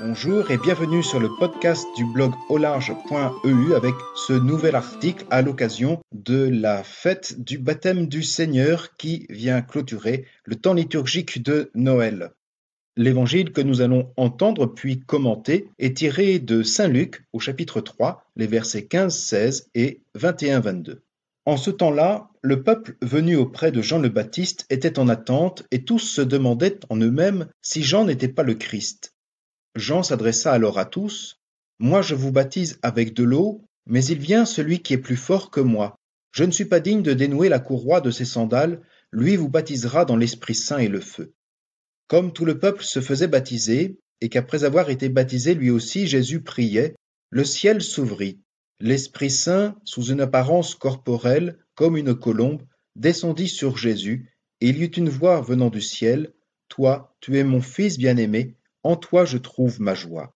Bonjour et bienvenue sur le podcast du blog aularge.eu avec ce nouvel article à l'occasion de la fête du baptême du Seigneur qui vient clôturer le temps liturgique de Noël. L'évangile que nous allons entendre puis commenter est tiré de Saint Luc au chapitre 3, les versets 15-16 et 21-22. En ce temps-là, le peuple venu auprès de Jean le Baptiste était en attente et tous se demandaient en eux-mêmes si Jean n'était pas le Christ. Jean s'adressa alors à tous. « Moi je vous baptise avec de l'eau, mais il vient celui qui est plus fort que moi. Je ne suis pas digne de dénouer la courroie de ses sandales, lui vous baptisera dans l'Esprit Saint et le feu. » Comme tout le peuple se faisait baptiser, et qu'après avoir été baptisé lui aussi Jésus priait, le ciel s'ouvrit. L'Esprit Saint, sous une apparence corporelle, comme une colombe, descendit sur Jésus, et il y eut une voix venant du ciel. « Toi, tu es mon Fils bien-aimé, en toi je trouve ma joie. »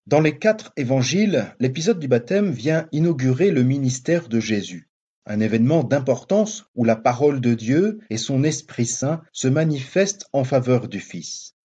Dans les 4 évangiles, l'épisode du baptême vient inaugurer le ministère de Jésus, un événement d'importance où la parole de Dieu et son Esprit Saint se manifestent en faveur du Fils.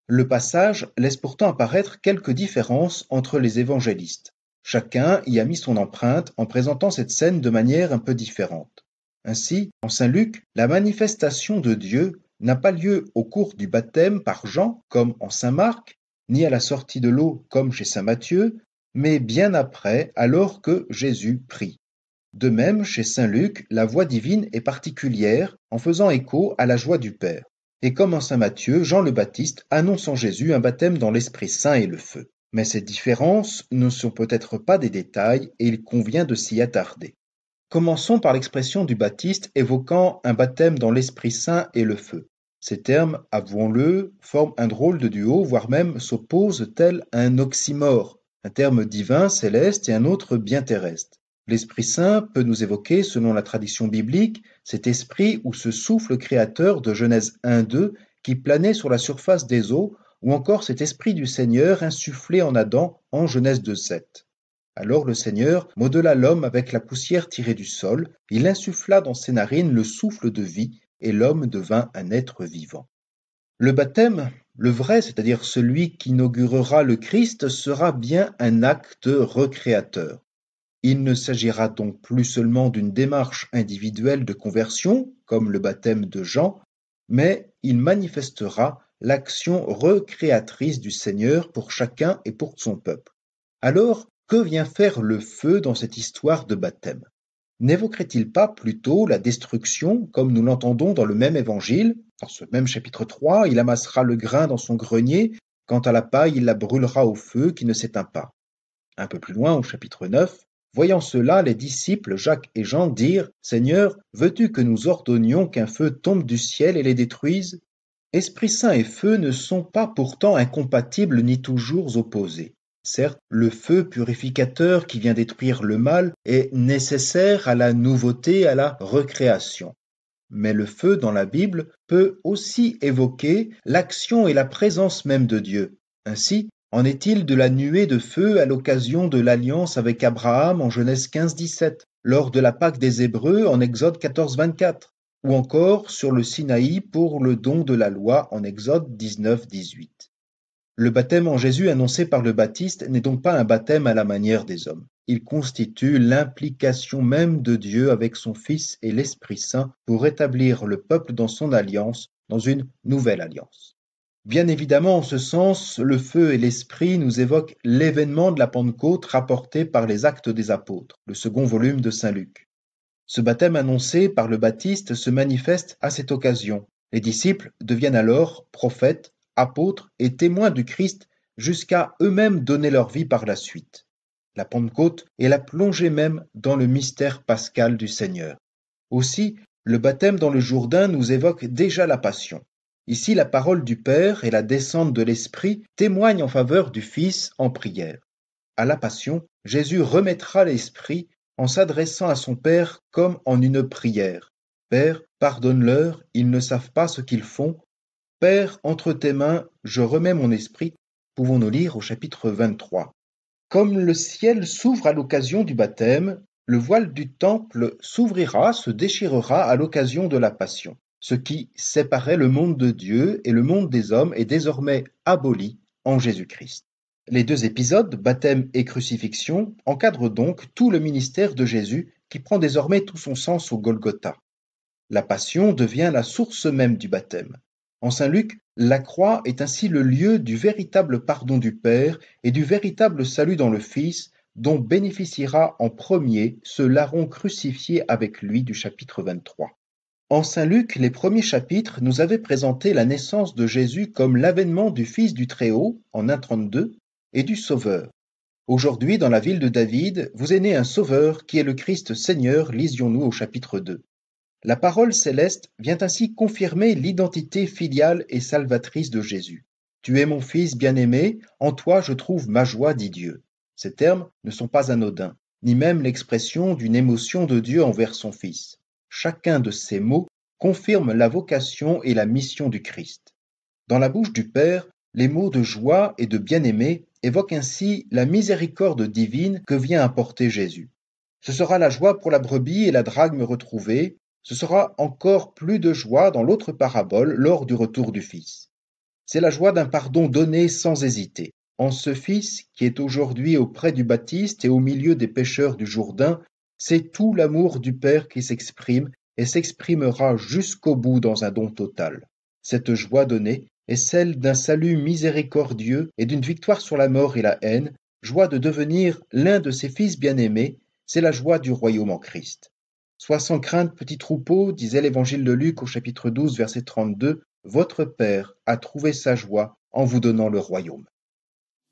Le passage laisse pourtant apparaître quelques différences entre les évangélistes. Chacun y a mis son empreinte en présentant cette scène de manière un peu différente. Ainsi, en Saint Luc, la manifestation de Dieu n'a pas lieu au cours du baptême par Jean, comme en Saint Marc, ni à la sortie de l'eau, comme chez Saint Matthieu, mais bien après, alors que Jésus prie. De même, chez Saint Luc, la voix divine est particulière, en faisant écho à la joie du Père. Et comme en Saint Matthieu, Jean le Baptiste annonce en Jésus un baptême dans l'Esprit Saint et le feu. Mais ces différences ne sont peut-être pas des détails et il convient de s'y attarder. Commençons par l'expression du Baptiste évoquant un baptême dans l'Esprit Saint et le feu. Ces termes, avouons-le, forment un drôle de duo, voire même s'opposent tel un oxymore, un terme divin, céleste et un autre bien terrestre. L'Esprit Saint peut nous évoquer, selon la tradition biblique, cet esprit ou ce souffle créateur de Genèse 1-2 qui planait sur la surface des eaux, ou encore cet esprit du Seigneur insufflé en Adam en Genèse 2-7. Alors le Seigneur modela l'homme avec la poussière tirée du sol, il insuffla dans ses narines le souffle de vie, et l'homme devint un être vivant. Le baptême, le vrai, c'est-à-dire celui qui inaugurera le Christ, sera bien un acte recréateur. Il ne s'agira donc plus seulement d'une démarche individuelle de conversion, comme le baptême de Jean, mais il manifestera l'action recréatrice du Seigneur pour chacun et pour son peuple. Alors, que vient faire le feu dans cette histoire de baptême? N'évoquerait-il pas plutôt la destruction, comme nous l'entendons dans le même évangile? Dans ce même chapitre 3, il amassera le grain dans son grenier, quant à la paille, il la brûlera au feu qui ne s'éteint pas. Un peu plus loin, au chapitre 9, voyant cela, les disciples Jacques et Jean dirent « Seigneur, veux-tu que nous ordonnions qu'un feu tombe du ciel et les détruise ?» Esprit Saint et feu ne sont pas pourtant incompatibles ni toujours opposés. Certes, le feu purificateur qui vient détruire le mal est nécessaire à la nouveauté, à la recréation. Mais le feu dans la Bible peut aussi évoquer l'action et la présence même de Dieu. Ainsi, en est-il de la nuée de feu à l'occasion de l'alliance avec Abraham en Genèse 15-17, lors de la Pâque des Hébreux en Exode 14-24, ou encore sur le Sinaï pour le don de la loi en Exode 19-18. Le baptême en Jésus annoncé par le Baptiste n'est donc pas un baptême à la manière des hommes. Il constitue l'implication même de Dieu avec son Fils et l'Esprit Saint pour établir le peuple dans son alliance, dans une nouvelle alliance. Bien évidemment, en ce sens, le feu et l'Esprit nous évoquent l'événement de la Pentecôte rapporté par les Actes des Apôtres, le second volume de Saint Luc. Ce baptême annoncé par le Baptiste se manifeste à cette occasion. Les disciples deviennent alors prophètes, apôtres et témoins du Christ jusqu'à eux-mêmes donner leur vie par la suite. La Pentecôte est la plongée même dans le mystère pascal du Seigneur. Aussi, le baptême dans le Jourdain nous évoque déjà la Passion. Ici, la parole du Père et la descente de l'Esprit témoignent en faveur du Fils en prière. À la Passion, Jésus remettra l'Esprit en s'adressant à son Père comme en une prière. « Père, pardonne-leur, ils ne savent pas ce qu'ils font. Père, entre tes mains, je remets mon esprit. » Pouvons-nous lire au chapitre 23. Comme le ciel s'ouvre à l'occasion du baptême, le voile du temple s'ouvrira, se déchirera à l'occasion de la Passion. Ce qui séparait le monde de Dieu et le monde des hommes est désormais aboli en Jésus-Christ. Les deux épisodes, baptême et crucifixion, encadrent donc tout le ministère de Jésus qui prend désormais tout son sens au Golgotha. La passion devient la source même du baptême. En saint Luc, la croix est ainsi le lieu du véritable pardon du Père et du véritable salut dans le Fils, dont bénéficiera en premier ce larron crucifié avec lui du chapitre 23. En saint Luc, les premiers chapitres nous avaient présenté la naissance de Jésus comme l'avènement du Fils du Très-Haut, en 1,32, et du Sauveur. Aujourd'hui, dans la ville de David, vous est né un Sauveur qui est le Christ Seigneur, lisions-nous au chapitre 2. La parole céleste vient ainsi confirmer l'identité filiale et salvatrice de Jésus. Tu es mon Fils bien-aimé, en toi je trouve ma joie, dit Dieu. Ces termes ne sont pas anodins, ni même l'expression d'une émotion de Dieu envers son Fils. Chacun de ces mots confirme la vocation et la mission du Christ. Dans la bouche du Père, les mots de joie et de bien-aimé évoquent ainsi la miséricorde divine que vient apporter Jésus. Ce sera la joie pour la brebis et la drachme retrouvée. Ce sera encore plus de joie dans l'autre parabole lors du retour du Fils. C'est la joie d'un pardon donné sans hésiter. En ce Fils qui est aujourd'hui auprès du Baptiste et au milieu des pêcheurs du Jourdain, c'est tout l'amour du Père qui s'exprime et s'exprimera jusqu'au bout dans un don total. Cette joie donnée est celle d'un salut miséricordieux et d'une victoire sur la mort et la haine, joie de devenir l'un de ses fils bien-aimés, c'est la joie du royaume en Christ. Sois sans crainte, petit troupeau, disait l'évangile de Luc au chapitre 12, verset 32, votre Père a trouvé sa joie en vous donnant le royaume.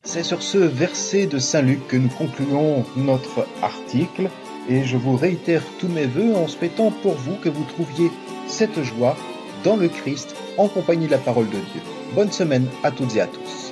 C'est sur ce verset de saint Luc que nous concluons notre article et je vous réitère tous mes vœux en souhaitant pour vous que vous trouviez cette joie dans le Christ en compagnie de la parole de Dieu. Bonne semaine à toutes et à tous.